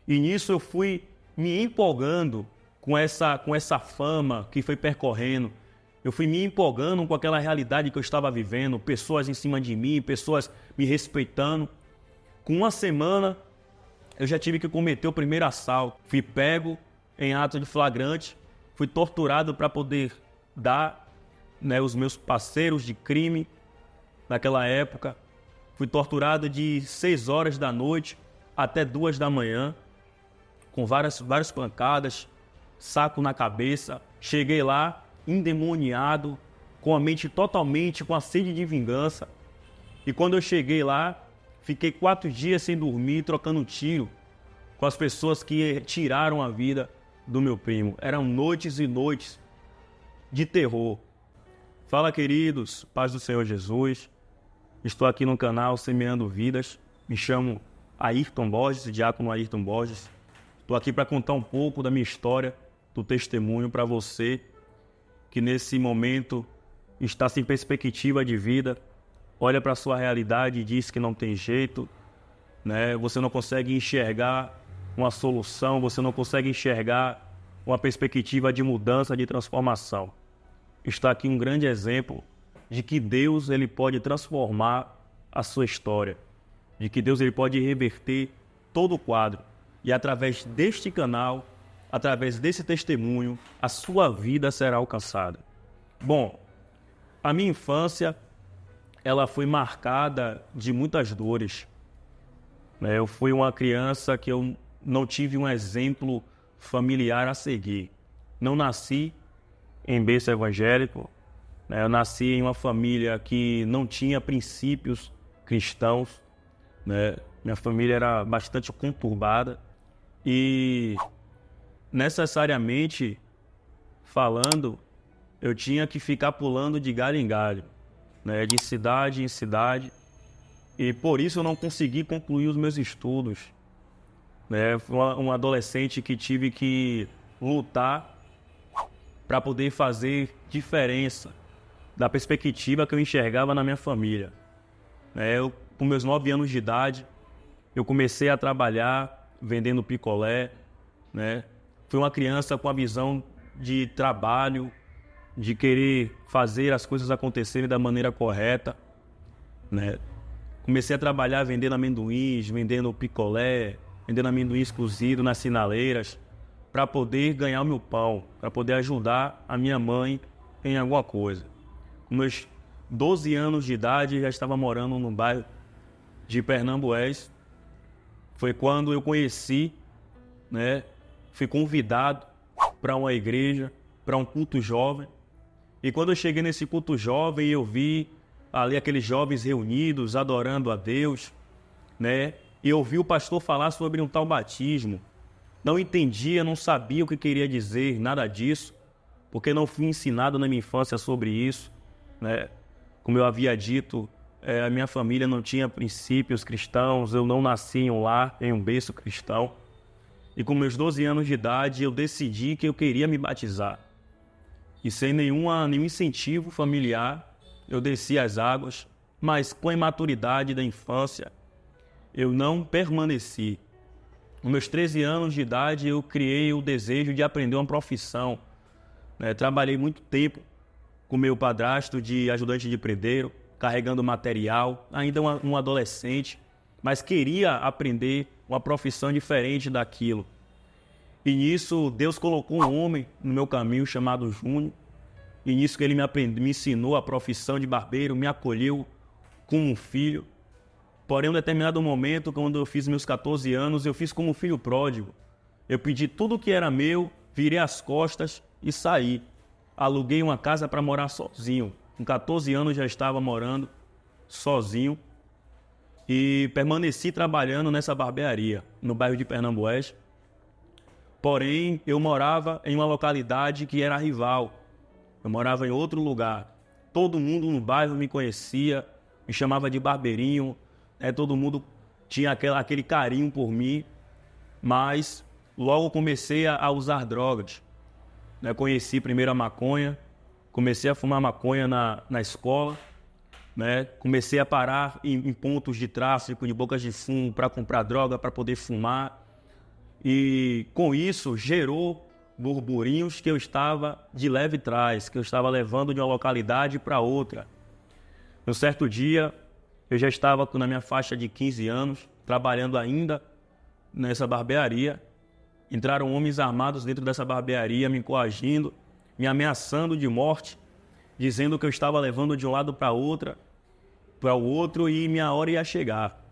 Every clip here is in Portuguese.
E nisso eu fui me empolgando com essa fama que foi percorrendo. Eu fui me empolgando com aquela realidade que eu estava vivendo, pessoas em cima de mim, pessoas me respeitando. Com uma semana, eu já tive que cometer o primeiro assalto. Fui pego em ato de flagrante, fui torturado para poder dar, os meus parceiros de crime naquela época. Fui torturado de 6 horas da noite até 2 da manhã, com várias pancadas, saco na cabeça. Cheguei lá endemoniado, com a mente totalmente, com a sede de vingança. E quando eu cheguei lá, fiquei 4 dias sem dormir, trocando tiro com as pessoas que tiraram a vida do meu primo. Eram noites e noites de terror. Fala, queridos, paz do Senhor Jesus. Estou aqui no canal Semeando Vidas. Me chamo Ayrton Borges, diácono Ayrton Borges. Estou aqui para contar um pouco da minha história, do testemunho para você que nesse momento está sem perspectiva de vida, olha para a sua realidade e diz que não tem jeito, Você não consegue enxergar uma solução, você não consegue enxergar uma perspectiva de mudança, de transformação. Está aqui um grande exemplo de que Deus ele pode transformar a sua história, de que Deus ele pode reverter todo o quadro. E através deste canal, através desse testemunho, a sua vida será alcançada. Bom, a minha infância, ela foi marcada de muitas dores. Eu fui uma criança que eu não tive um exemplo familiar a seguir. Não nasci em berço evangélico, Eu nasci em uma família que não tinha princípios cristãos, Minha família era bastante conturbada e necessariamente falando, eu tinha que ficar pulando de galho em galho, de cidade em cidade, e por isso eu não consegui concluir os meus estudos. Fui um adolescente que tive que lutar para poder fazer diferença da perspectiva que eu enxergava na minha família. Com meus 9 anos de idade, eu comecei a trabalhar vendendo picolé, Fui uma criança com a visão de trabalho, de querer fazer as coisas acontecerem da maneira correta, Comecei a trabalhar vendendo amendoins, vendendo picolé, vendendo amendoins cozidos nas sinaleiras, para poder ganhar o meu pão, para poder ajudar a minha mãe em alguma coisa. Com meus 12 anos de idade, já estava morando no bairro de Pernambués. Foi quando eu conheci, fui convidado para uma igreja, para um culto jovem. E quando eu cheguei nesse culto jovem, eu vi ali aqueles jovens reunidos, adorando a Deus, E eu ouvi o pastor falar sobre um tal batismo. Não entendia, não sabia o que queria dizer, nada disso, porque não fui ensinado na minha infância sobre isso, Como eu havia dito, a minha família não tinha princípios cristãos, eu não nasci em um lar, em um berço cristão. E com meus 12 anos de idade, eu decidi que eu queria me batizar. E sem nenhum incentivo familiar, eu desci as águas, mas com a imaturidade da infância, eu não permaneci. Com meus 13 anos de idade, eu criei o desejo de aprender uma profissão. Trabalhei muito tempo com meu padrasto de ajudante de prendeiro, carregando material, ainda um adolescente, mas queria aprender uma profissão diferente daquilo. E nisso, Deus colocou um homem no meu caminho chamado Júnior, e nisso que ele me ensinou a profissão de barbeiro, me acolheu como um filho. Porém, em um determinado momento, quando eu fiz meus 14 anos, eu fiz como um filho pródigo. Eu pedi tudo o que era meu, virei as costas e saí. Aluguei uma casa para morar sozinho. Com 14 anos já estava morando sozinho e permaneci trabalhando nessa barbearia, no bairro de Pernambués. Porém, eu morava em uma localidade que era rival. Eu morava em outro lugar. Todo mundo no bairro me conhecia, me chamava de barbeirinho, todo mundo tinha aquele carinho por mim, mas logo comecei a usar drogas. Conheci primeiro a maconha, comecei a fumar maconha na escola, comecei a parar em pontos de tráfico, de bocas de fumo, para comprar droga, para poder fumar. E com isso gerou burburinhos que eu estava de leve trás, que eu estava levando de uma localidade para outra. Um certo dia, eu já estava na minha faixa de 15 anos, trabalhando ainda nessa barbearia. Entraram homens armados dentro dessa barbearia, me coagindo, me ameaçando de morte, dizendo que eu estava levando de um lado para o outro e minha hora ia chegar.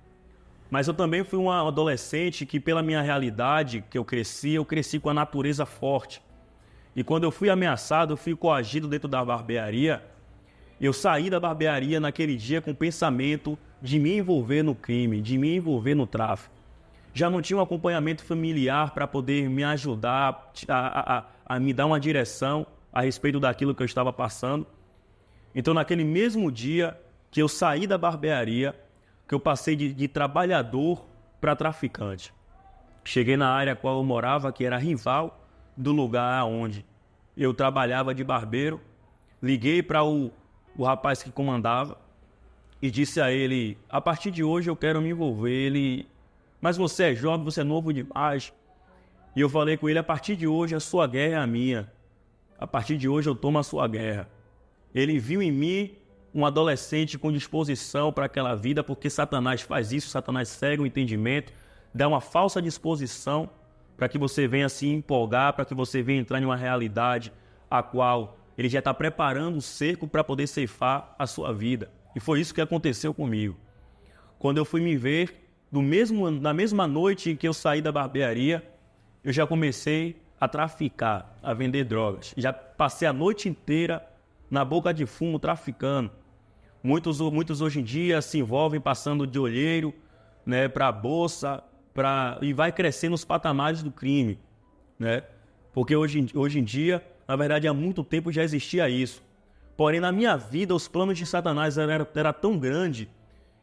Mas eu também fui um adolescente que, pela minha realidade que eu cresci com a natureza forte. E quando eu fui ameaçado, eu fui coagido dentro da barbearia. Eu saí da barbearia naquele dia com o pensamento de me envolver no crime, de me envolver no tráfico. Já não tinha um acompanhamento familiar para poder me ajudar a me dar uma direção a respeito daquilo que eu estava passando. Então, naquele mesmo dia que eu saí da barbearia, que eu passei de trabalhador para traficante. Cheguei na área a qual eu morava, que era rival do lugar onde eu trabalhava de barbeiro. Liguei para o rapaz que comandava e disse a ele: a partir de hoje eu quero me envolver. Ele: mas você é jovem, você é novo demais. E eu falei com ele: a partir de hoje a sua guerra é a minha. A partir de hoje eu tomo a sua guerra. Ele viu em mim um adolescente com disposição para aquela vida, porque Satanás faz isso, Satanás cega o entendimento, dá uma falsa disposição para que você venha se empolgar, para que você venha entrar em uma realidade a qual ele já está preparando o cerco para poder ceifar a sua vida. E foi isso que aconteceu comigo. Quando eu fui me ver, na mesma noite que eu saí da barbearia, eu já comecei a traficar, a vender drogas. Já passei a noite inteira na boca de fumo traficando. Muitos hoje em dia se envolvem passando de olheiro, né, para a bolsa, e vai crescendo os patamares do crime, né? Porque hoje em dia, na verdade, há muito tempo já existia isso. Porém, na minha vida, os planos de Satanás eram tão grandes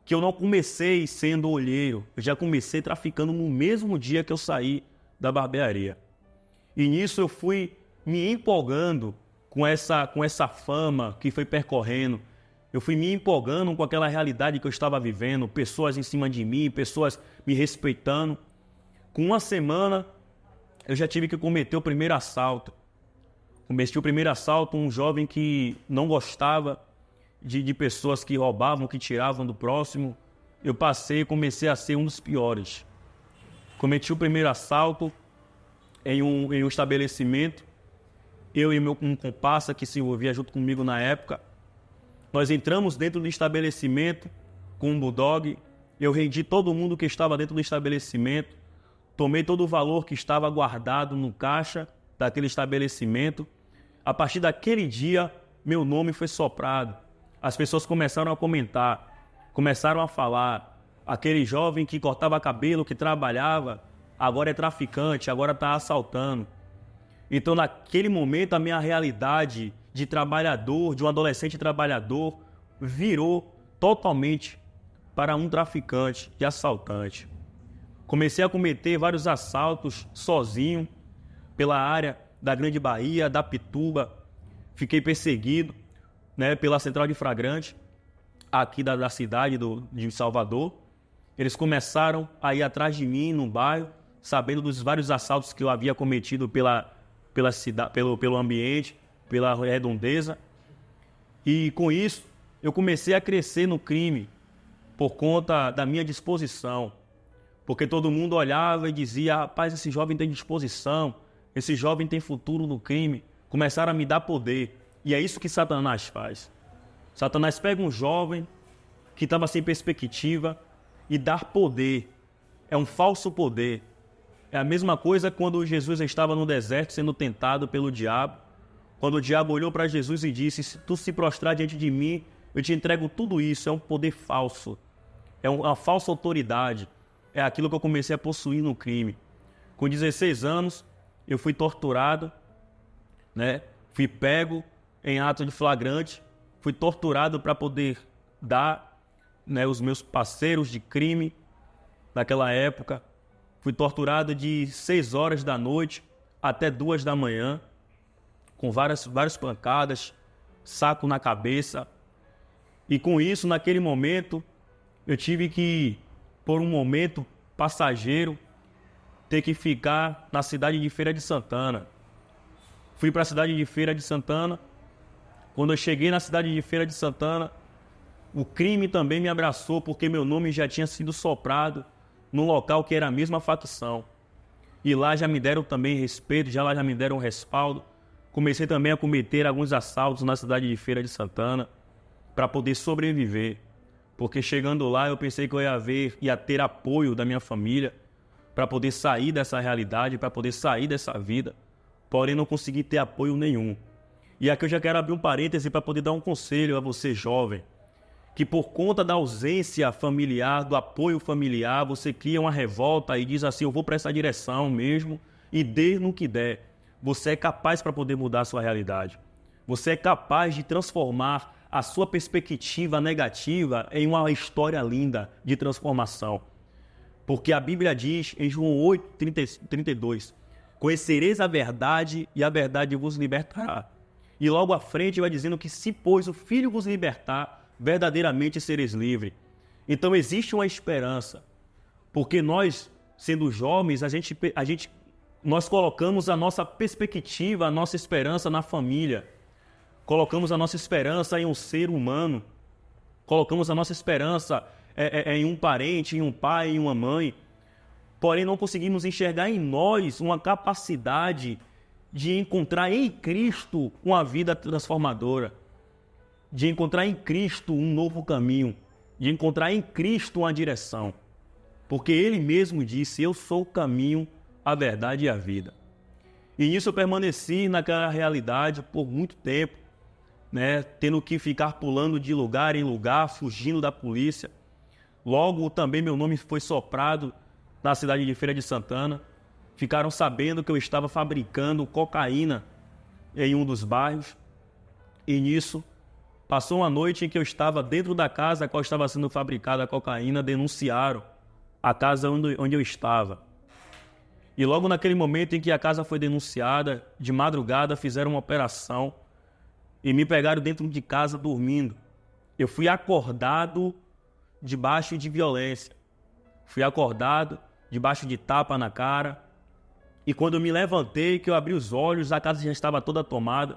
que eu não comecei sendo olheiro. Eu já comecei traficando no mesmo dia que eu saí da barbearia. E nisso eu fui me empolgando com essa fama que foi percorrendo. Eu fui me empolgando com aquela realidade que eu estava vivendo, pessoas em cima de mim, pessoas me respeitando. Com uma semana, eu já tive que cometer o primeiro assalto. Cometi o primeiro assalto, um jovem que não gostava de pessoas que roubavam, que tiravam do próximo. Eu comecei a ser um dos piores. Cometi o primeiro assalto em um estabelecimento. Eu e um comparsa que se envolvia junto comigo na época. Nós entramos dentro do estabelecimento com um bulldog. Eu rendi todo mundo que estava dentro do estabelecimento. Tomei todo o valor que estava guardado no caixa daquele estabelecimento. A partir daquele dia, meu nome foi soprado. As pessoas começaram a comentar, começaram a falar. Aquele jovem que cortava cabelo, que trabalhava, agora é traficante, agora está assaltando. Então, naquele momento, a minha realidade de trabalhador, de um adolescente trabalhador, virou totalmente para um traficante, de assaltante. Comecei a cometer vários assaltos sozinho, pela área da Grande Bahia, da Pituba. Fiquei perseguido, né, pela Central de Flagrante, aqui da cidade de Salvador. Eles começaram a ir atrás de mim no bairro, sabendo dos vários assaltos que eu havia cometido pela cidade, pelo ambiente, pela redondeza. E com isso, eu comecei a crescer no crime por conta da minha disposição. Porque todo mundo olhava e dizia: rapaz, esse jovem tem disposição, esse jovem tem futuro no crime. Começaram a me dar poder. E é isso que Satanás faz. Satanás pega um jovem que estava sem perspectiva e dá poder. É um falso poder. É a mesma coisa quando Jesus estava no deserto sendo tentado pelo diabo. Quando o diabo olhou para Jesus e disse: se tu se prostrar diante de mim, eu te entrego tudo isso. É um poder falso. É uma falsa autoridade. É aquilo que eu comecei a possuir no crime. Com 16 anos, eu fui torturado, né? Fui pego em ato de flagrante. Fui torturado para poder dar, né, os meus parceiros de crime naquela época. Fui torturado de 6 horas da noite até 2 da manhã, com várias pancadas, saco na cabeça. E com isso, naquele momento, eu tive que, por um momento passageiro, ter que ficar na cidade de Feira de Santana. Fui para a cidade de Feira de Santana. Quando eu cheguei na cidade de Feira de Santana, o crime também me abraçou, porque meu nome já tinha sido soprado num local que era a mesma facção. E lá já me deram também respeito, lá já me deram respaldo. Comecei também a cometer alguns assaltos na cidade de Feira de Santana para poder sobreviver. Porque chegando lá eu pensei que eu ia ter apoio da minha família para poder sair dessa realidade, para poder sair dessa vida. Porém não consegui ter apoio nenhum. E aqui eu já quero abrir um parêntese para poder dar um conselho a você jovem, que por conta da ausência familiar, do apoio familiar, você cria uma revolta e diz assim, eu vou para essa direção mesmo, e dê no que der. Você é capaz para poder mudar a sua realidade. Você é capaz de transformar a sua perspectiva negativa em uma história linda de transformação. Porque a Bíblia diz em João 8, 32, conhecereis a verdade e a verdade vos libertará. E logo à frente vai dizendo que se, pois, o Filho vos libertar, verdadeiramente sereis livres. Então existe uma esperança. Porque nós, sendo jovens, nós colocamos a nossa perspectiva, a nossa esperança na família. Colocamos a nossa esperança em um ser humano. Colocamos a nossa esperança em um parente, em um pai, em uma mãe. Porém, não conseguimos enxergar em nós uma capacidade de encontrar em Cristo uma vida transformadora, de encontrar em Cristo um novo caminho, de encontrar em Cristo uma direção. Porque Ele mesmo disse, eu sou o caminho, a verdade e a vida. E nisso eu permaneci naquela realidade por muito tempo, tendo que ficar pulando de lugar em lugar, fugindo da polícia. Logo também meu nome foi soprado na cidade de Feira de Santana. Ficaram sabendo que eu estava fabricando cocaína em um dos bairros. E nisso, passou uma noite em que eu estava dentro da casa a qual estava sendo fabricada a cocaína, denunciaram a casa onde eu estava. E logo naquele momento em que a casa foi denunciada, de madrugada fizeram uma operação e me pegaram dentro de casa dormindo. Eu fui acordado debaixo de violência. Fui acordado debaixo de tapa na cara. E quando eu me levantei, que eu abri os olhos, a casa já estava toda tomada.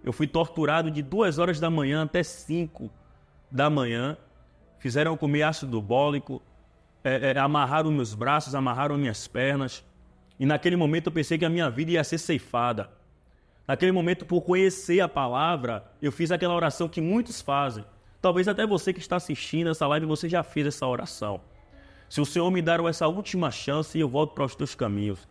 Eu fui torturado de 2 horas da manhã até 5 da manhã. Fizeram eu comer ácido bólico, amarraram meus braços, amarraram minhas pernas. E naquele momento eu pensei que a minha vida ia ser ceifada. Naquele momento, por conhecer a palavra, eu fiz aquela oração que muitos fazem. Talvez até você que está assistindo essa live, você já fez essa oração. Se o Senhor me dar essa última chance, eu volto para os teus caminhos.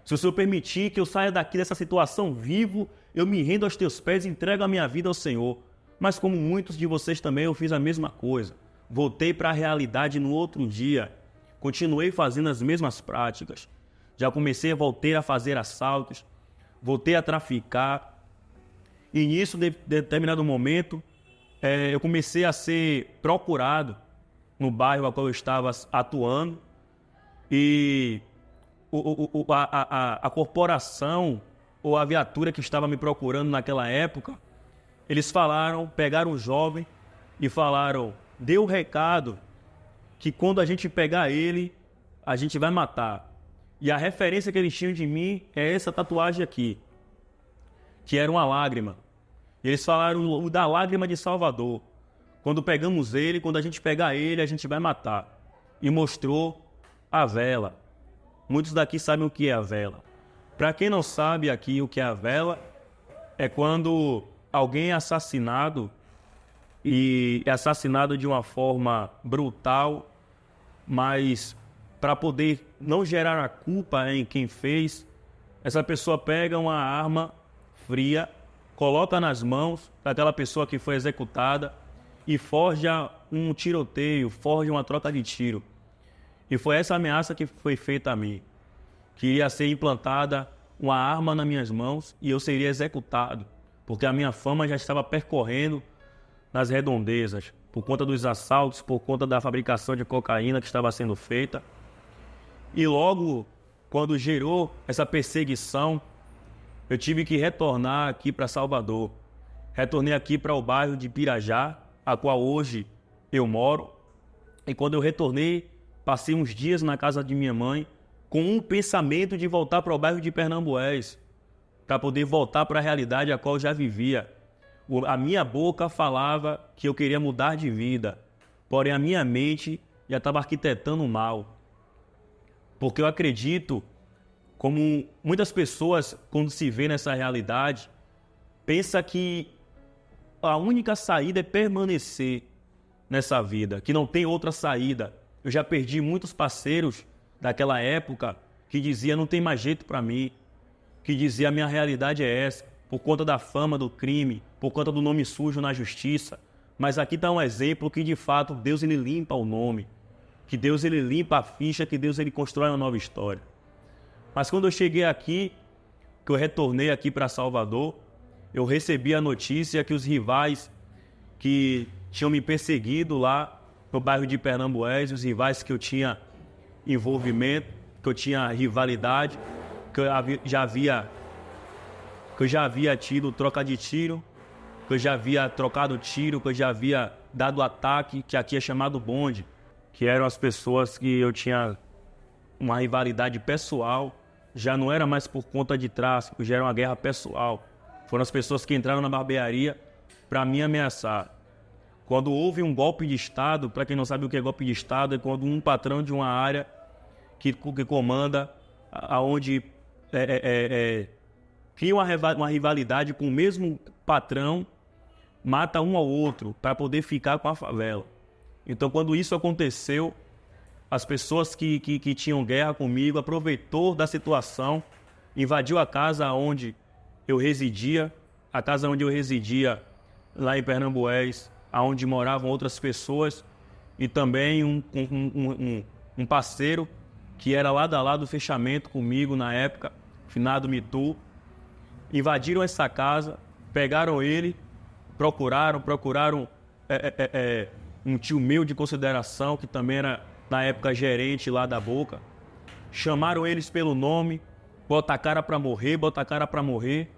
Se o Senhor permitir que eu saia daqui dessa situação vivo, eu me rendo aos teus pés e entrego a minha vida ao Senhor. Mas como muitos de vocês também, eu fiz a mesma coisa. Voltei para a realidade no outro dia. Continuei fazendo as mesmas práticas. Já voltei a fazer assaltos. Voltei a traficar. E nisso, de determinado momento, eu comecei a ser procurado no bairro a qual eu estava atuando. E a corporação ou a viatura que estava me procurando naquela época, eles pegaram o jovem e falaram, dê o recado que quando a gente pegar ele, a gente vai matar. E a referência que eles tinham de mim é essa tatuagem aqui, que era uma lágrima. Eles falaram da lágrima de Salvador. Quando pegamos ele, quando a gente pegar ele, a gente vai matar. E mostrou a vela. Muitos daqui sabem o que é a vela. Para quem não sabe aqui o que é a vela, é quando alguém é assassinado e é assassinado de uma forma brutal, mas para poder não gerar a culpa em quem fez, essa pessoa pega uma arma fria, coloca nas mãos daquela pessoa que foi executada e forja um tiroteio, forja uma troca de tiro. E foi essa ameaça que foi feita a mim. Que iria ser implantada uma arma nas minhas mãos e eu seria executado. Porque a minha fama já estava percorrendo nas redondezas. Por conta dos assaltos, por conta da fabricação de cocaína que estava sendo feita. E logo, quando gerou essa perseguição, eu tive que retornar aqui para Salvador. Retornei aqui para o bairro de Pirajá, a qual hoje eu moro. E quando eu retornei, passei uns dias na casa de minha mãe, com um pensamento de voltar para o bairro de Pernambués, para poder voltar para a realidade a qual eu já vivia. A minha boca falava que eu queria mudar de vida, porém a minha mente já estava arquitetando mal. Porque eu acredito, como muitas pessoas, quando se vê nessa realidade, pensa que a única saída é permanecer nessa vida, que não tem outra saída. Eu já perdi muitos parceiros daquela época que dizia não tem mais jeito para mim, que dizia a minha realidade é essa, por conta da fama do crime, por conta do nome sujo na justiça. Mas aqui está um exemplo que de fato Deus ele limpa o nome, que Deus ele limpa a ficha, que Deus ele constrói uma nova história. Mas quando eu cheguei aqui, que eu retornei aqui para Salvador, eu recebi a notícia que os rivais que tinham me perseguido lá no bairro de Pernambués, os rivais que eu tinha envolvimento, que eu tinha rivalidade, que eu já havia tido troca de tiro, que eu já havia trocado tiro, que eu já havia dado ataque, que aqui é chamado bonde, que eram as pessoas que eu tinha uma rivalidade pessoal, já não era mais por conta de tráfico, já era uma guerra pessoal. Foram as pessoas que entraram na barbearia para me ameaçar. Quando houve um golpe de Estado, para quem não sabe o que é golpe de Estado, é quando um patrão de uma área que comanda, aonde cria uma rivalidade com o mesmo patrão, mata um ao outro para poder ficar com a favela. Então, quando isso aconteceu, as pessoas que tinham guerra comigo aproveitou da situação, invadiu a casa onde eu residia, lá em Pernambués, onde moravam outras pessoas, e também um parceiro que era lado a lado do fechamento comigo na época, finado Mitu. Invadiram essa casa, pegaram ele, procuraram um tio meu de consideração, que também era na época gerente lá da Boca, chamaram eles pelo nome, bota a cara pra morrer,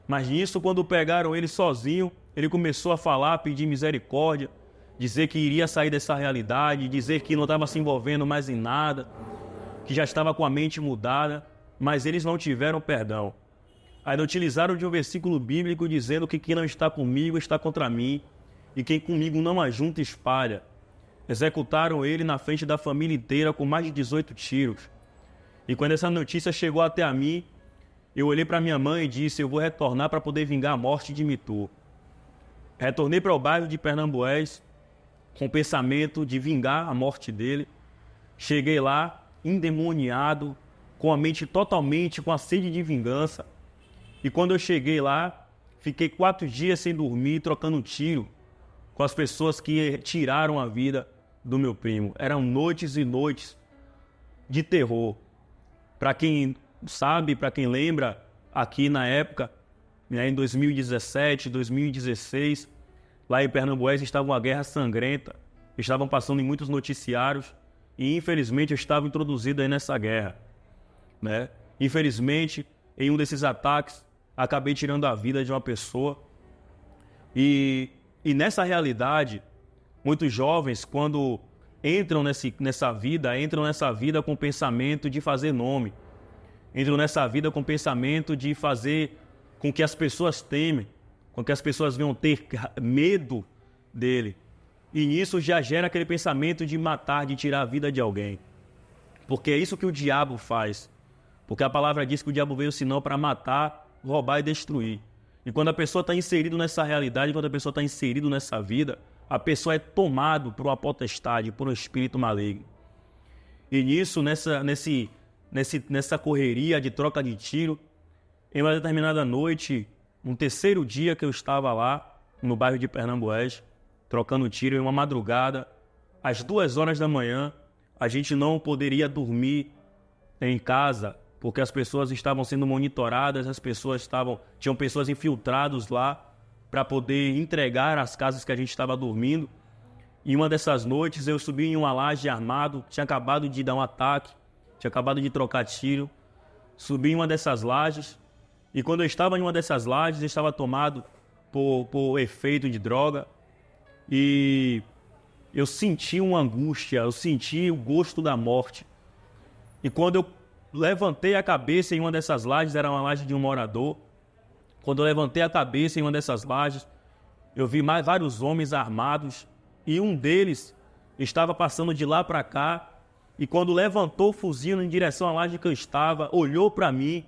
mas nisso, quando pegaram ele sozinho, ele começou a falar, pedir misericórdia, dizer que iria sair dessa realidade, dizer que não estava se envolvendo mais em nada, que já estava com a mente mudada, mas eles não tiveram perdão. Ainda utilizaram de um versículo bíblico dizendo que quem não está comigo está contra mim, e quem comigo não ajunta espalha. Executaram ele na frente da família inteira com mais de 18 tiros. E quando essa notícia chegou até a mim, eu olhei para minha mãe e disse, eu vou retornar para poder vingar a morte de Mitu. Retornei para o bairro de Pernambués com o pensamento de vingar a morte dele. Cheguei lá, endemoniado, com a mente totalmente com a sede de vingança. E quando eu cheguei lá, fiquei 4 dias sem dormir, trocando tiro com as pessoas que tiraram a vida do meu primo. Eram noites e noites de terror. Para quem sabe, para quem lembra, aqui na época, em 2017, 2016, lá em Pernambués estava uma guerra sangrenta, estavam passando em muitos noticiários e infelizmente eu estava introduzido aí nessa guerra, né? Infelizmente, em um desses ataques, acabei tirando a vida de uma pessoa e nessa realidade, muitos jovens, quando entram nessa vida com o pensamento de fazer nome, entram nessa vida com o pensamento de fazer com que as pessoas temem, com que as pessoas venham ter medo dele. E nisso já gera aquele pensamento de matar, de tirar a vida de alguém. Porque é isso que o diabo faz. Porque a palavra diz que o diabo veio senão para matar, roubar e destruir. E quando a pessoa está inserida nessa realidade, quando a pessoa está inserida nessa vida, a pessoa é tomada por uma potestade, por um espírito maligno. E nisso, nessa correria de troca de tiro, em uma determinada noite, um terceiro dia que eu estava lá, no bairro de Pernambués, trocando tiro, em uma madrugada, às 2 horas da manhã, a gente não poderia dormir em casa, porque as pessoas estavam sendo monitoradas, tinham pessoas infiltradas lá para poder entregar as casas que a gente estava dormindo. E uma dessas noites eu subi em uma laje armado, tinha acabado de dar um ataque, tinha acabado de trocar tiro, subi em uma dessas lajes e quando eu estava em uma dessas lajes, eu estava tomado por efeito de droga e eu senti uma angústia, eu senti o gosto da morte. E quando eu levantei a cabeça em uma dessas lajes, era uma laje de um morador. Quando eu levantei a cabeça em uma dessas lajes, eu vi vários homens armados e um deles estava passando de lá para cá e quando levantou o fuzil em direção à laje que eu estava, olhou para mim,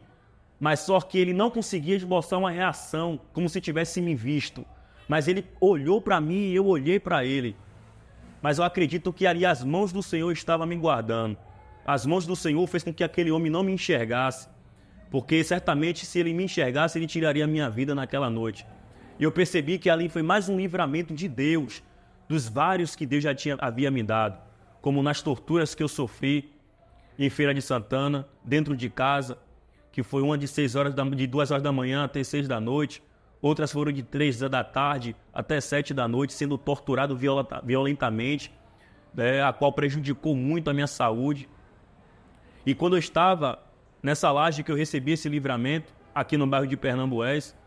mas só que ele não conseguia esboçar uma reação, como se tivesse me visto. Mas ele olhou para mim e eu olhei para ele. Mas eu acredito que ali as mãos do Senhor estavam me guardando. As mãos do Senhor fez com que aquele homem não me enxergasse, porque certamente se ele me enxergasse, ele tiraria a minha vida naquela noite. E eu percebi que ali foi mais um livramento de Deus, dos vários que Deus havia me dado, como nas torturas que eu sofri em Feira de Santana, dentro de casa, que foi uma de 2 horas da manhã até 6 da noite, outras foram de 3 da tarde até 7 da noite, sendo torturado violentamente, a qual prejudicou muito a minha saúde. E quando eu estava nessa laje que eu recebi esse livramento, aqui no bairro de Pernambués,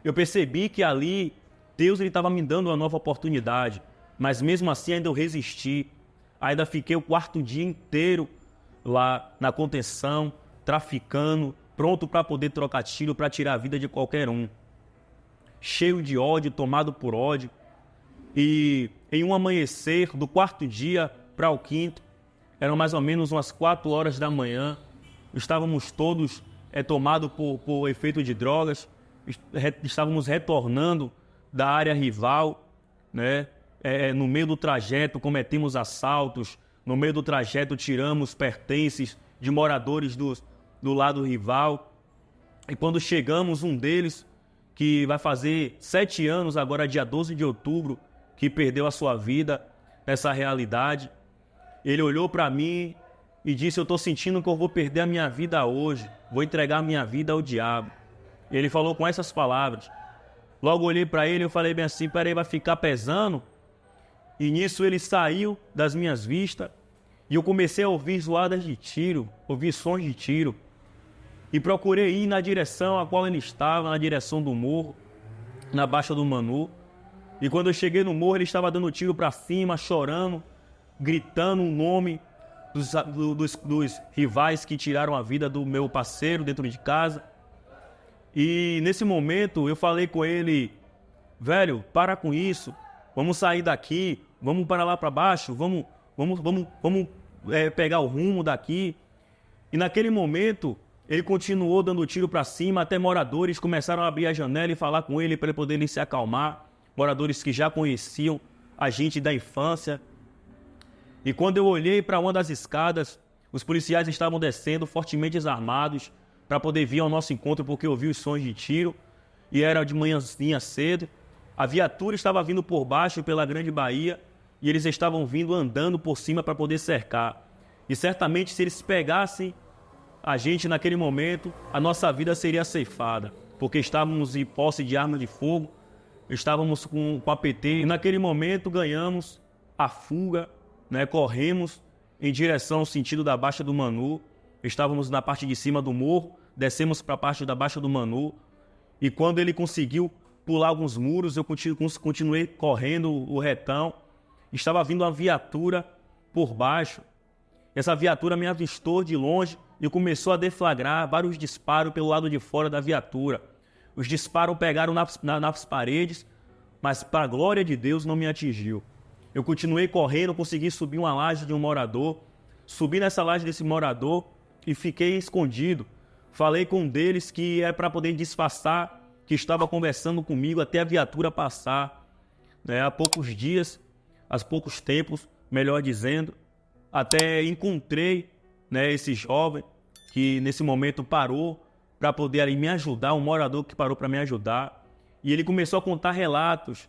eu percebi que ali Deus estava me dando uma nova oportunidade, mas mesmo assim ainda eu resisti, ainda fiquei o 4º dia inteiro lá na contenção, traficando, pronto para poder trocar tiro, para tirar a vida de qualquer um. Cheio de ódio, tomado por ódio. E em um amanhecer do 4º dia para o 5º, eram mais ou menos umas 4 horas da manhã, estávamos todos tomados por efeito de drogas, estávamos retornando da área rival, né? No meio do trajeto cometemos assaltos, no meio do trajeto tiramos pertences de moradores do lado rival. E quando chegamos, um deles, que vai fazer 7 anos agora, dia 12 de outubro, que perdeu a sua vida nessa realidade, ele olhou para mim e disse: eu estou sentindo que eu vou perder a minha vida hoje, vou entregar a minha vida ao diabo. Ele falou com essas palavras. Logo olhei para ele e eu falei bem assim: peraí, vai ficar pesando? E nisso ele saiu das minhas vistas e eu comecei a ouvir zoadas de tiro, ouvir sons de tiro. E procurei ir na direção a qual ele estava, na direção do morro, na Baixa do Manu. E quando eu cheguei no morro, ele estava dando tiro para cima, chorando, gritando o nome dos rivais que tiraram a vida do meu parceiro dentro de casa. E nesse momento eu falei com ele: velho, para com isso, vamos sair daqui, vamos para lá para baixo, vamos pegar o rumo daqui. E naquele momento ele continuou dando tiro para cima, até moradores começaram a abrir a janela e falar com ele para ele poder se acalmar, moradores que já conheciam a gente da infância. E quando eu olhei para uma das escadas, os policiais estavam descendo fortemente armados para poder vir ao nosso encontro, porque eu ouvi os sons de tiro e era de manhãzinha cedo. A viatura estava vindo por baixo pela Grande Bahia e eles estavam vindo andando por cima para poder cercar. E certamente se eles pegassem a gente naquele momento, a nossa vida seria ceifada, porque estávamos em posse de arma de fogo, estávamos com a PT e naquele momento ganhamos a fuga, né? Corremos em direção ao sentido da Baixa do Manu, estávamos na parte de cima do morro, descemos para a parte da Baixa do Manu e quando ele conseguiu pular alguns muros, eu continuei correndo o retão. Estava vindo uma viatura por baixo. Essa viatura me avistou de longe e começou a deflagrar vários disparos pelo lado de fora da viatura. Os disparos pegaram nas paredes, mas para a glória de Deus não me atingiu. Eu continuei correndo, consegui subir uma laje de um morador, subi nessa laje desse morador e fiquei escondido. Falei com um deles que é para poder disfarçar que estava conversando comigo até a viatura passar. Há poucos dias, há poucos tempos, melhor dizendo, até encontrei, esse jovem que nesse momento parou para poder ali me ajudar, um morador que parou para me ajudar. E ele começou a contar relatos,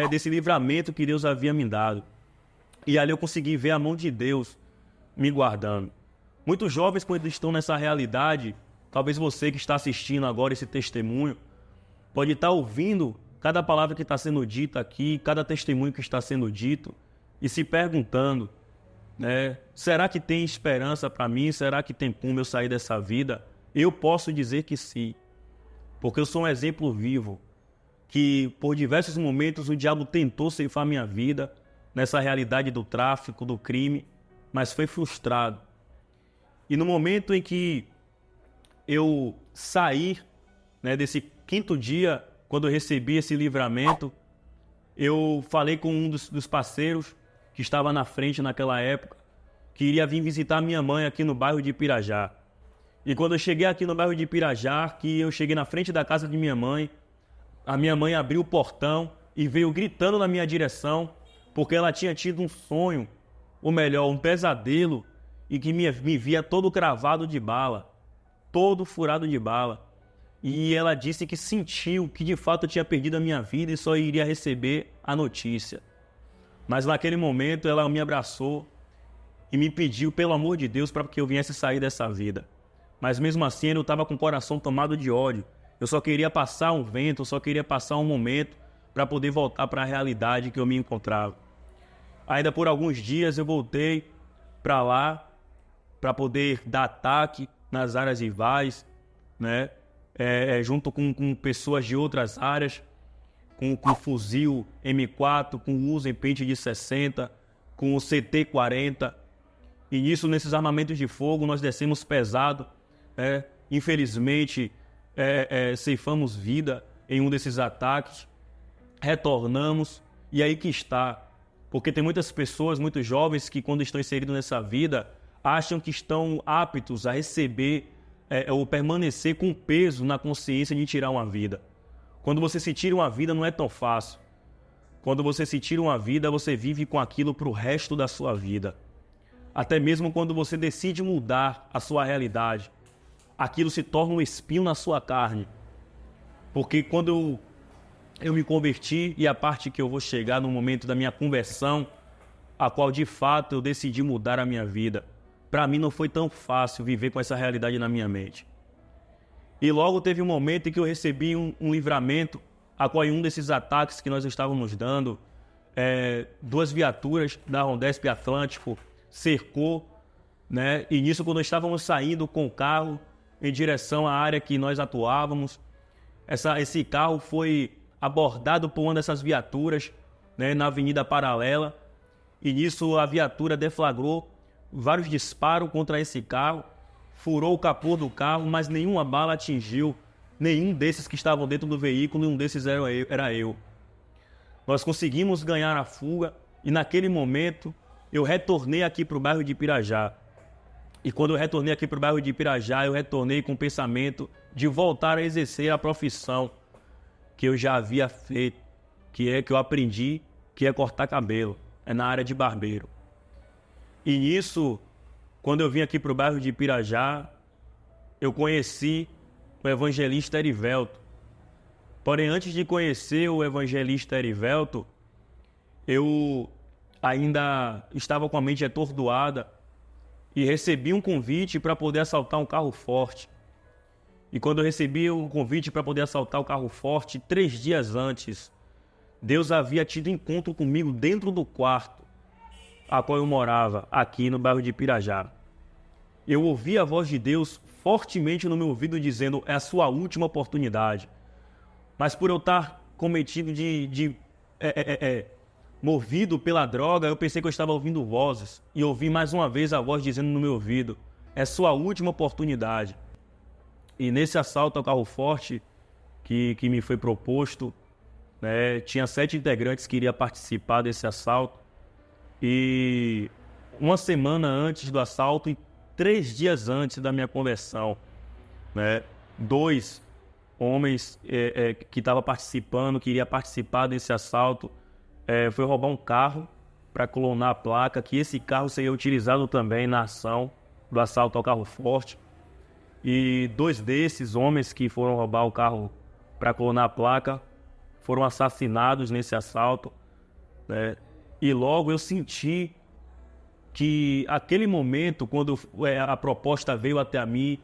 desse livramento que Deus havia me dado. E ali eu consegui ver a mão de Deus me guardando. Muitos jovens, quando estão nessa realidade, talvez você que está assistindo agora esse testemunho, pode estar ouvindo cada palavra que está sendo dita aqui, cada testemunho que está sendo dito, e se perguntando, será que tem esperança para mim? Será que tem como eu sair dessa vida? Eu posso dizer que sim, porque eu sou um exemplo vivo, que por diversos momentos o diabo tentou ceifar minha vida nessa realidade do tráfico, do crime, mas foi frustrado. E no momento em que eu saí, né, desse quinto dia, quando eu recebi esse livramento, eu falei com um dos parceiros que estava na frente naquela época, que iria vir visitar minha mãe aqui no bairro de Pirajá. E quando eu cheguei aqui no bairro de Pirajá, que eu cheguei na frente da casa de minha mãe, a minha mãe abriu o portão e veio gritando na minha direção, porque ela tinha tido um sonho, ou melhor, um pesadelo, e que me via todo cravado de bala, todo furado de bala. E ela disse que sentiu que de fato eu tinha perdido a minha vida e só iria receber a notícia. Mas naquele momento ela me abraçou e me pediu, pelo amor de Deus, para que eu viesse sair dessa vida. Mas mesmo assim eu estava com o coração tomado de ódio. Eu só queria passar um vento, eu só queria passar um momento para poder voltar para a realidade que eu me encontrava. Ainda por alguns dias eu voltei para lá para poder dar ataque nas áreas rivais, né? Junto com pessoas de outras áreas, com fuzil M4, com uso em pente de 60, com o CT-40. E nisso, nesses armamentos de fogo, nós descemos pesado. Infelizmente, ceifamos vida em um desses ataques. Retornamos, e aí que está. Porque tem muitas pessoas, muitos jovens, que quando estão inseridos nessa vida, acham que estão aptos a receber ou permanecer com peso na consciência de tirar uma vida. Quando você se tira uma vida, não é tão fácil. Quando você se tira uma vida, você vive com aquilo para o resto da sua vida. Até mesmo quando você decide mudar a sua realidade, aquilo se torna um espinho na sua carne. Porque quando eu me converti, e a parte que eu vou chegar no momento da minha conversão, a qual de fato eu decidi mudar a minha vida, para mim não foi tão fácil viver com essa realidade na minha mente. E logo teve um momento em que eu recebi um livramento, a qual em um desses ataques que nós estávamos dando, 2 viaturas da Rondesp Atlântico cercou, né? E nisso, quando nós estávamos saindo com o carro em direção à área que nós atuávamos, esse carro foi abordado por uma dessas viaturas, né, na Avenida Paralela, e nisso a viatura deflagrou vários disparos contra esse carro, furou o capô do carro, mas nenhuma bala atingiu nenhum desses que estavam dentro do veículo, e um desses era eu. Nós conseguimos ganhar a fuga, e naquele momento eu retornei aqui para o bairro de Pirajá. E quando eu retornei aqui para o bairro de Pirajá, eu retornei com o pensamento de voltar a exercer a profissão que eu já havia feito, que eu aprendi, que é cortar cabelo, na área de barbeiro. E nisso, quando eu vim aqui para o bairro de Pirajá, eu conheci o evangelista Erivelto. Porém, antes de conhecer o evangelista Erivelto, eu ainda estava com a mente atordoada e recebi um convite para poder assaltar um carro forte. E quando eu recebi o convite para poder assaltar o carro forte, 3 dias antes, Deus havia tido encontro comigo dentro do quarto a qual eu morava, aqui no bairro de Pirajá. Eu ouvi a voz de Deus fortemente no meu ouvido dizendo: é a sua última oportunidade. Mas por eu estar cometido movido pela droga, eu pensei que eu estava ouvindo vozes. E ouvi mais uma vez a voz dizendo no meu ouvido: é sua última oportunidade. E nesse assalto ao carro forte que me foi proposto, né, tinha 7 integrantes que iriam participar desse assalto. E uma semana antes do assalto e 3 dias antes da minha conversão, né, 2 homens que estavam participando, que iriam participar desse assalto, foi roubar um carro para clonar a placa, que esse carro seria utilizado também na ação do assalto ao carro forte. E 2 desses homens que foram roubar o carro para clonar a placa foram assassinados nesse assalto, né? E logo eu senti que aquele momento, quando a proposta veio até a mim,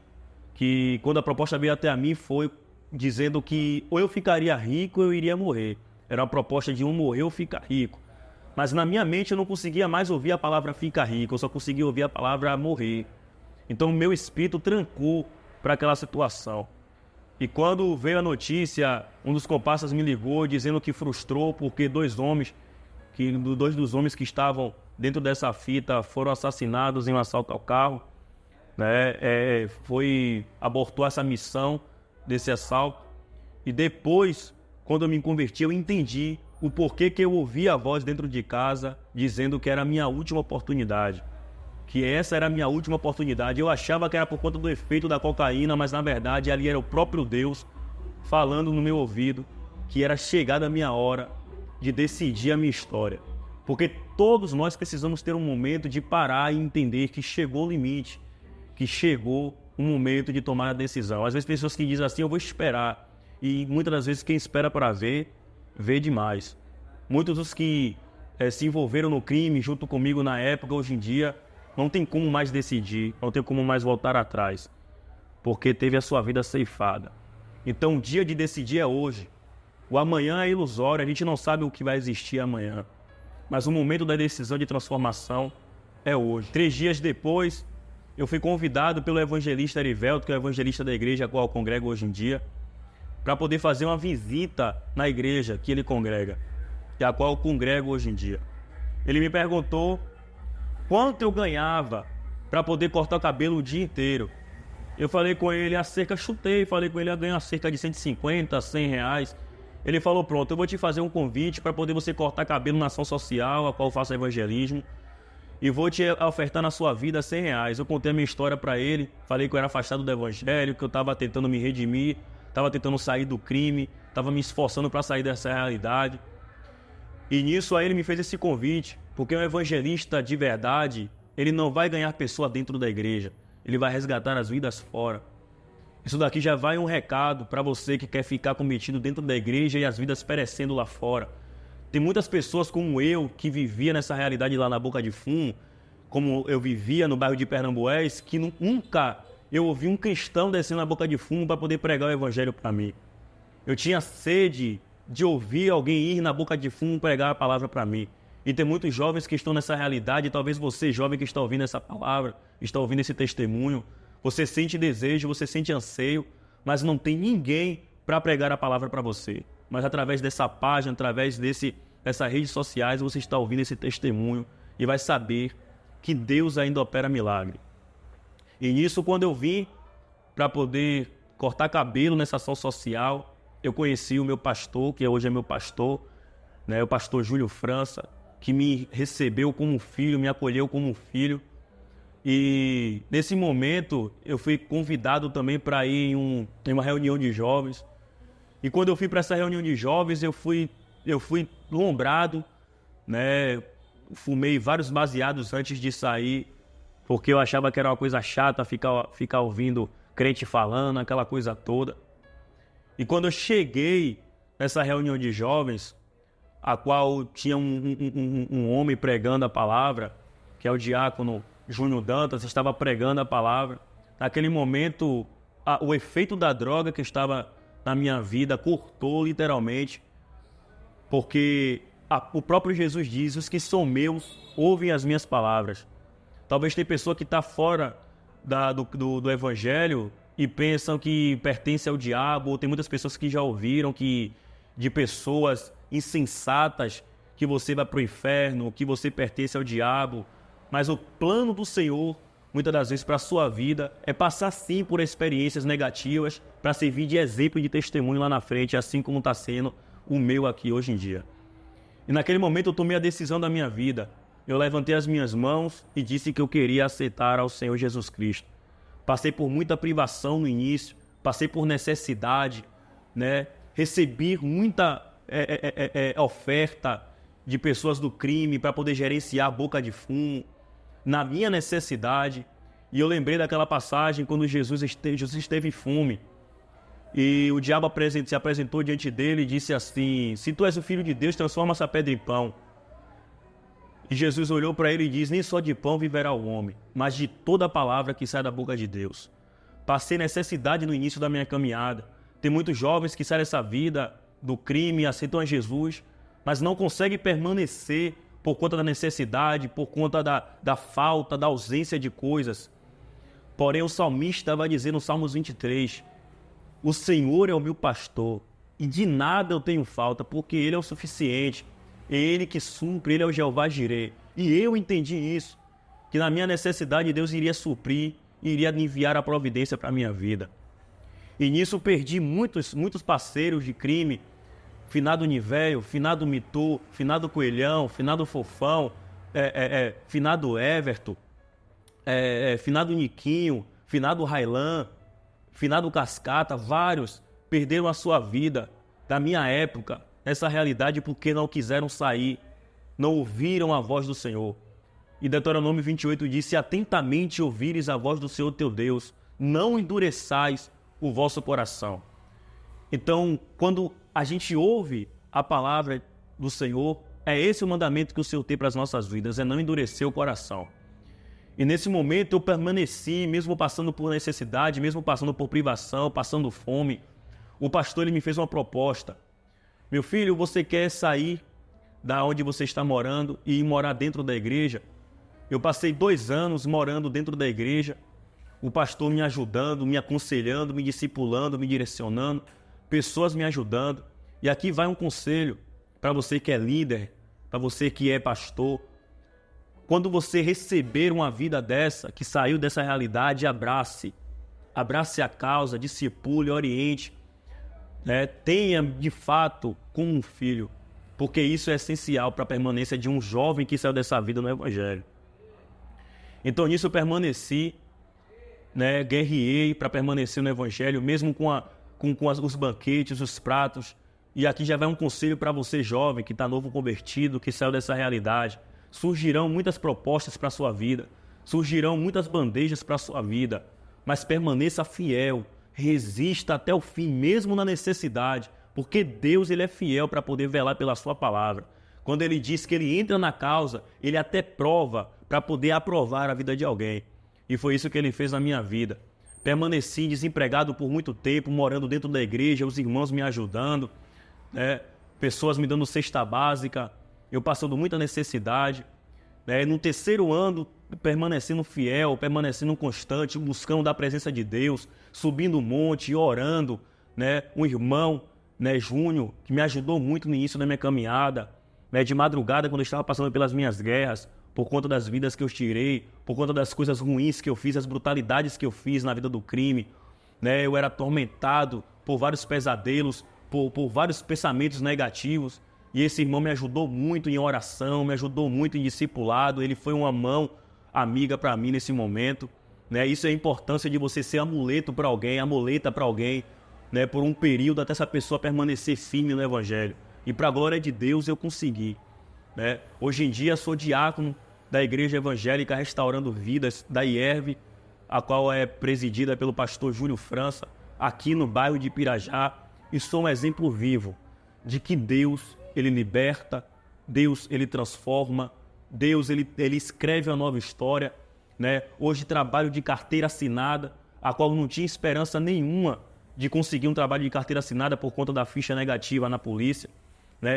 foi dizendo que ou eu ficaria rico ou eu iria morrer. Era uma proposta de um morrer ou ficar rico. Mas na minha mente eu não conseguia mais ouvir a palavra ficar rico, eu só conseguia ouvir a palavra morrer. Então o meu espírito trancou para aquela situação. E quando veio a notícia, um dos comparsas me ligou dizendo que frustrou porque 2 dos homens que estavam dentro dessa fita foram assassinados em um assalto ao carro. né? Abortou essa missão desse assalto. E depois, quando eu me converti, eu entendi o porquê que eu ouvi a voz dentro de casa dizendo que era a minha última oportunidade. Que essa era a minha última oportunidade. Eu achava que era por conta do efeito da cocaína, mas na verdade ali era o próprio Deus falando no meu ouvido que era chegada a minha hora de decidir a minha história. Porque todos nós precisamos ter um momento de parar e entender que chegou o limite, que chegou o momento de tomar a decisão. Às vezes pessoas que dizem assim, eu vou esperar. E muitas das vezes quem espera para ver, vê demais. Muitos dos que se envolveram no crime junto comigo na época, hoje em dia, não tem como mais decidir, não tem como mais voltar atrás, porque teve a sua vida ceifada. Então o dia de decidir é hoje. O amanhã é ilusório, a gente não sabe o que vai existir amanhã. Mas o momento da decisão de transformação é hoje. 3 dias depois, eu fui convidado pelo evangelista Erivelto, que é o evangelista da igreja a qual eu congrego hoje em dia, para poder fazer uma visita na igreja que ele congrega, que é a qual eu congrego hoje em dia. Ele me perguntou quanto eu ganhava para poder cortar o cabelo o dia inteiro. Eu falei com ele falei com ele a ganhar cerca de 150, 100 reais. Ele falou, pronto, eu vou te fazer um convite para poder você cortar cabelo na ação social, a qual eu faço evangelismo, e vou te ofertar na sua vida 100 reais. Eu contei a minha história para ele, falei que eu era afastado do evangelho, que eu estava tentando me redimir, estava tentando sair do crime, estava me esforçando para sair dessa realidade. E nisso aí ele me fez esse convite, porque um evangelista de verdade, ele não vai ganhar pessoa dentro da igreja, ele vai resgatar as vidas fora. Isso daqui já vai um recado para você que quer ficar cometido dentro da igreja e as vidas perecendo lá fora. Tem muitas pessoas como eu, que vivia nessa realidade lá na Boca de Fumo, como eu vivia no bairro de Pernambués, que nunca eu ouvi um cristão descendo na Boca de Fumo para poder pregar o evangelho para mim. Eu tinha sede de ouvir alguém ir na Boca de Fumo pregar a palavra para mim. E tem muitos jovens que estão nessa realidade, talvez você, jovem que está ouvindo essa palavra, está ouvindo esse testemunho, você sente desejo, você sente anseio, mas não tem ninguém para pregar a palavra para você. Mas através dessa página, através dessas redes sociais, você está ouvindo esse testemunho e vai saber que Deus ainda opera milagre. E nisso, quando eu vim para poder cortar cabelo nessa ação social, eu conheci o meu pastor, que hoje é meu pastor, né, o pastor Júlio França, que me recebeu como filho, me acolheu como filho. E nesse momento eu fui convidado também para ir em uma reunião de jovens. E quando eu fui para essa reunião de jovens, eu fui lombrado, né? Fumei vários baseados antes de sair, porque eu achava que era uma coisa chata ficar ouvindo crente falando, aquela coisa toda. E quando eu cheguei nessa reunião de jovens, a qual tinha um homem pregando a palavra, que é o diácono Júnior Dantas, estava pregando a palavra. Naquele momento, o efeito da droga que estava na minha vida cortou literalmente, porque o próprio Jesus diz, os que são meus ouvem as minhas palavras. Talvez tem pessoa que está fora do evangelho e pensam que pertence ao diabo, ou tem muitas pessoas que já ouviram de pessoas insensatas que você vai para o inferno, que você pertence ao diabo. Mas o plano do Senhor, muitas das vezes, para a sua vida, é passar sim por experiências negativas para servir de exemplo e de testemunho lá na frente, assim como está sendo o meu aqui hoje em dia. E naquele momento eu tomei a decisão da minha vida. Eu levantei as minhas mãos e disse que eu queria aceitar ao Senhor Jesus Cristo. Passei por muita privação no início, passei por necessidade, né? Recebi muita oferta de pessoas do crime para poder gerenciar a Boca de Fumo, na minha necessidade. E eu lembrei daquela passagem quando Jesus esteve em fome. E o diabo se apresentou diante dele e disse assim, se tu és o Filho de Deus, transforma essa pedra em pão. E Jesus olhou para ele e disse, nem só de pão viverá o homem, mas de toda a palavra que sai da boca de Deus. Passei necessidade no início da minha caminhada. Tem muitos jovens que saem dessa vida do crime, aceitam a Jesus, mas não conseguem permanecer por conta da necessidade, por conta da falta, da ausência de coisas. Porém, o salmista vai dizer no Salmos 23, o Senhor é o meu pastor, e de nada eu tenho falta, porque Ele é o suficiente. É Ele que supre, Ele é o Jeová Jireh. E eu entendi isso, que na minha necessidade Deus iria suprir, iria enviar a providência para a minha vida. E nisso perdi muitos parceiros de crime, finado Nivéio, finado Mitu, finado Coelhão, finado Fofão, finado Everton, finado Niquinho, finado Railan, finado Cascata, vários perderam a sua vida da minha época, essa realidade porque não quiseram sair, não ouviram a voz do Senhor. E Deuteronômio 28 diz: se atentamente ouvires a voz do Senhor teu Deus, não endureçais o vosso coração. Então, quando a gente ouve a palavra do Senhor, é esse o mandamento que o Senhor tem para as nossas vidas, é não endurecer o coração. E nesse momento eu permaneci, mesmo passando por necessidade, mesmo passando por privação, passando fome. O pastor ele me fez uma proposta: meu filho, você quer sair da onde você está morando e ir morar dentro da igreja? Eu passei 2 anos morando dentro da igreja, o pastor me ajudando, me aconselhando, me discipulando, me direcionando, pessoas me ajudando. E aqui vai um conselho para você que é líder, para você que é pastor. Quando você receber uma vida dessa, que saiu dessa realidade, abrace a causa, discipule, oriente, tenha de fato como um filho, porque isso é essencial para a permanência de um jovem que saiu dessa vida no Evangelho. Então nisso eu permaneci, guerreei para permanecer no Evangelho, mesmo com os banquetes, os pratos. E aqui já vai um conselho para você jovem, que está novo convertido, que saiu dessa realidade. Surgirão muitas propostas para a sua vida, surgirão muitas bandejas para a sua vida, mas permaneça fiel, resista até o fim, mesmo na necessidade, porque Deus ele é fiel para poder velar pela sua palavra. Quando ele diz que ele entra na causa, ele até prova para poder aprovar a vida de alguém. E foi isso que ele fez na minha vida. Permaneci desempregado por muito tempo, morando dentro da igreja, os irmãos me ajudando, pessoas me dando cesta básica, eu passando muita necessidade. No 3º ano, permanecendo fiel, permanecendo constante, buscando da presença de Deus, subindo o monte, orando. Um irmão, Júnior, que me ajudou muito no início da minha caminhada, de madrugada, quando eu estava passando pelas minhas guerras, por conta das vidas que eu tirei, por conta das coisas ruins que eu fiz, as brutalidades que eu fiz na vida do crime. Eu era atormentado por vários pesadelos, por vários pensamentos negativos. E esse irmão me ajudou muito em oração, me ajudou muito em discipulado. Ele foi uma mão amiga para mim nesse momento. Isso é a importância de você ser amuleto para alguém, amuleta para alguém, por um período até essa pessoa permanecer firme no Evangelho. E para a glória de Deus eu consegui. Hoje em dia sou diácono da Igreja Evangélica Restaurando Vidas, da IERV, a qual é presidida pelo pastor Júlio França, aqui no bairro de Pirajá. E sou um exemplo vivo de que Deus ele liberta, Deus ele transforma, Deus ele escreve uma nova história. Hoje trabalho de carteira assinada, a qual não tinha esperança nenhuma de conseguir um trabalho de carteira assinada por conta da ficha negativa na polícia.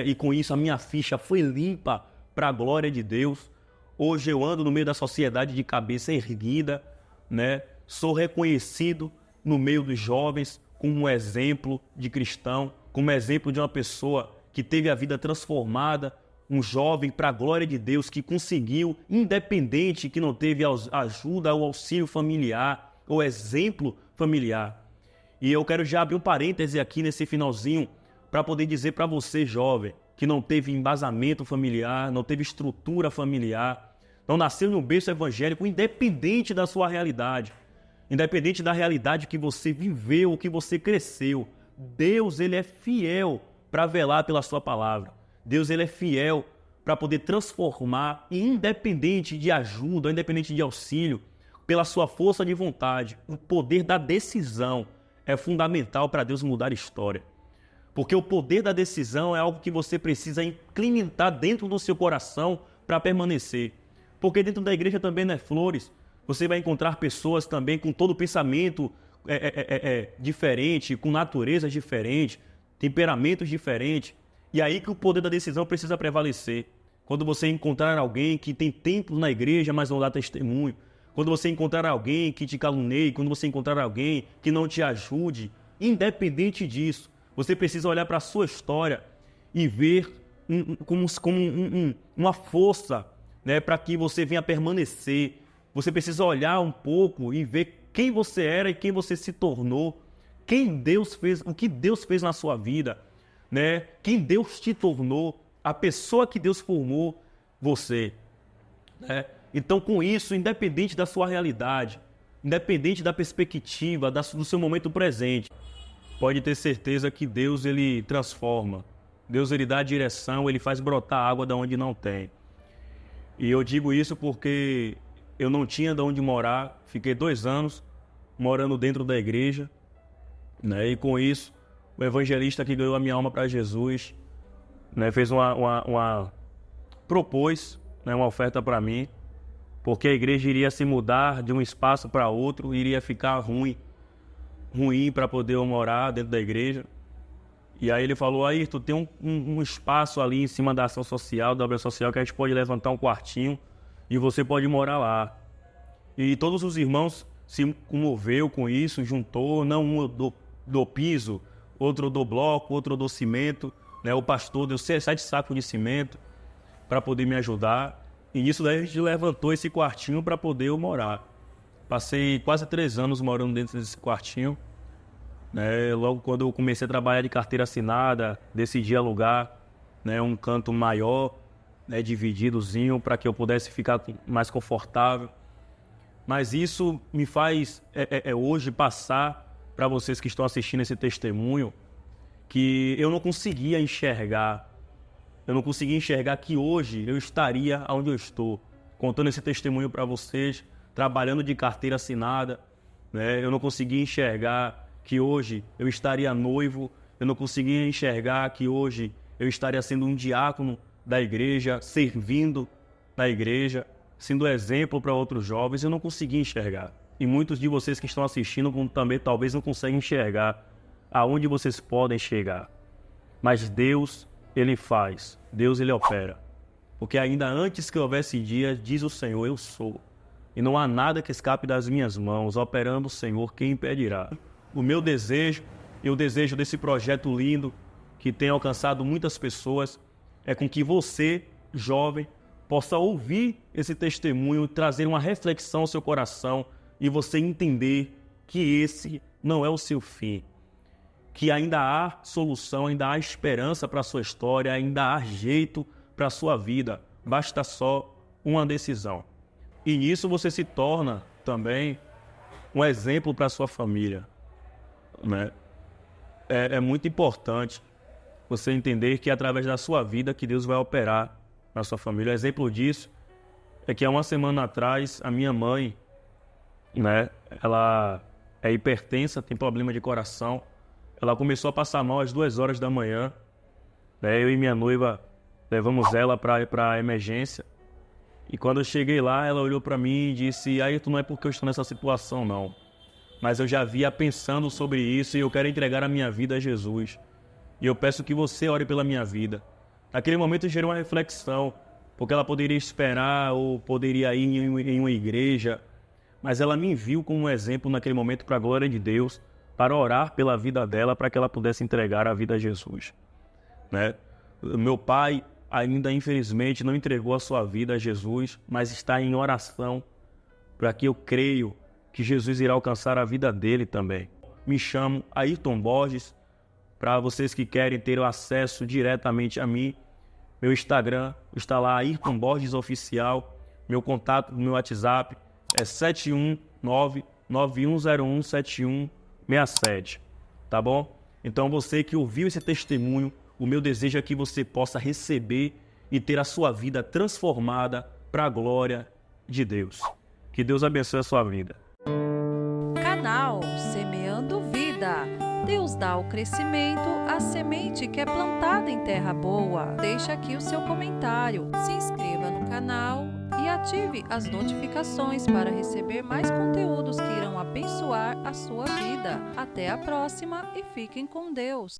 E com isso a minha ficha foi limpa para a glória de Deus. Hoje eu ando no meio da sociedade de cabeça erguida, Sou reconhecido no meio dos jovens como um exemplo de cristão, como exemplo de uma pessoa que teve a vida transformada, um jovem para a glória de Deus que conseguiu, independente que não teve ajuda ou auxílio familiar ou exemplo familiar. E eu quero já abrir um parêntese aqui nesse finalzinho para poder dizer para você, jovem, que não teve embasamento familiar, não teve estrutura familiar, não nasceu num berço evangélico, independente da sua realidade, independente da realidade que você viveu, que você cresceu, Deus ele é fiel para velar pela sua palavra. Deus ele é fiel para poder transformar, independente de ajuda, independente de auxílio, pela sua força de vontade. O poder da decisão é fundamental para Deus mudar a história. Porque o poder da decisão é algo que você precisa implementar dentro do seu coração para permanecer. Porque dentro da igreja também não é flores. Você vai encontrar pessoas também com todo pensamento diferente, com naturezas diferentes, temperamentos diferentes. E aí que o poder da decisão precisa prevalecer. Quando você encontrar alguém que tem tempo na igreja, mas não dá testemunho. Quando você encontrar alguém que te caluncie, quando você encontrar alguém que não te ajude, independente disso, você precisa olhar para a sua história e ver como uma força, para que você venha permanecer, Você precisa olhar um pouco e ver quem você era e quem você se tornou, quem Deus fez, o que Deus fez na sua vida, né? Quem Deus te tornou, a pessoa que Deus formou você, né? Então, com isso, independente da sua realidade, independente da perspectiva, do seu momento presente, pode ter certeza que Deus, ele transforma. Deus, ele dá a direção, ele faz brotar água de onde não tem. E eu digo isso porque eu não tinha de onde morar, fiquei 2 anos morando dentro da igreja, né? E com isso, o evangelista que ganhou a minha alma para Jesus, né, fez propôs, né, uma oferta para mim, porque a igreja iria se mudar de um espaço para outro, iria ficar ruim para poder eu morar dentro da igreja. E aí ele falou: Ayrton, tem um espaço ali em cima da ação social, da obra social, que a gente pode levantar um quartinho e você pode morar lá. E todos os irmãos se comoveu com isso, juntou, não um do piso, outro do bloco, outro do cimento, né? O pastor deu 7 sacos de cimento para poder me ajudar. E nisso daí a gente levantou esse quartinho para poder eu morar. Passei quase 3 anos morando dentro desse quartinho, né? Logo quando eu comecei a trabalhar de carteira assinada, decidi alugar, né, um canto maior, né, divididozinho, para que eu pudesse ficar mais confortável. Mas isso me faz hoje passar para vocês que estão assistindo esse testemunho que eu não conseguia enxergar. Eu não conseguia enxergar que hoje eu estaria onde eu estou, contando esse testemunho para vocês, trabalhando de carteira assinada, né? Eu não conseguia enxergar que hoje eu estaria noivo, eu não conseguia enxergar que hoje eu estaria sendo um diácono da igreja, servindo na igreja, sendo exemplo para outros jovens. Eu não conseguia enxergar. E muitos de vocês que estão assistindo também talvez não conseguem enxergar aonde vocês podem chegar. Mas Deus, ele faz. Deus, ele opera. Porque ainda antes que houvesse dia, diz o Senhor, eu sou. E não há nada que escape das minhas mãos. Operando o Senhor, quem impedirá? O meu desejo e o desejo desse projeto lindo, que tem alcançado muitas pessoas, é com que você, jovem, possa ouvir esse testemunho, trazer uma reflexão ao seu coração e você entender que esse não é o seu fim. Que ainda há solução, ainda há esperança para a sua história, ainda há jeito para a sua vida. Basta só uma decisão. E nisso você se torna também um exemplo para a sua família, né? É muito importante você entender que é através da sua vida que Deus vai operar na sua família. O exemplo disso é que há 1 semana atrás a minha mãe, né, ela é hipertensa, tem problema de coração. Ela começou a passar mal às 2 horas da manhã, né? Eu e minha noiva levamos ela para a emergência. E quando eu cheguei lá, ela olhou para mim e disse: Ayrton, não é porque eu estou nessa situação, não. Mas eu já vinha pensando sobre isso e eu quero entregar a minha vida a Jesus. E eu peço que você ore pela minha vida. Naquele momento gerou uma reflexão, porque ela poderia esperar ou poderia ir em uma igreja, mas ela me viu como um exemplo naquele momento para a glória de Deus, para orar pela vida dela, para que ela pudesse entregar a vida a Jesus, né? Meu pai ainda, infelizmente, não entregou a sua vida a Jesus, mas está em oração para que eu creio que Jesus irá alcançar a vida dele também. Me chamo Ayrton Borges. Para vocês que querem ter o acesso diretamente a mim, meu Instagram está lá, Ayrton Borges Oficial. Meu contato no meu WhatsApp é 719-9101-7167, tá bom? Então você que ouviu esse testemunho, o meu desejo é que você possa receber e ter a sua vida transformada para a glória de Deus. Que Deus abençoe a sua vida. Canal Semeando Vida. Deus dá o crescimento à semente que é plantada em terra boa. Deixe aqui o seu comentário, se inscreva no canal e ative as notificações para receber mais conteúdos que irão abençoar a sua vida. Até a próxima e fiquem com Deus.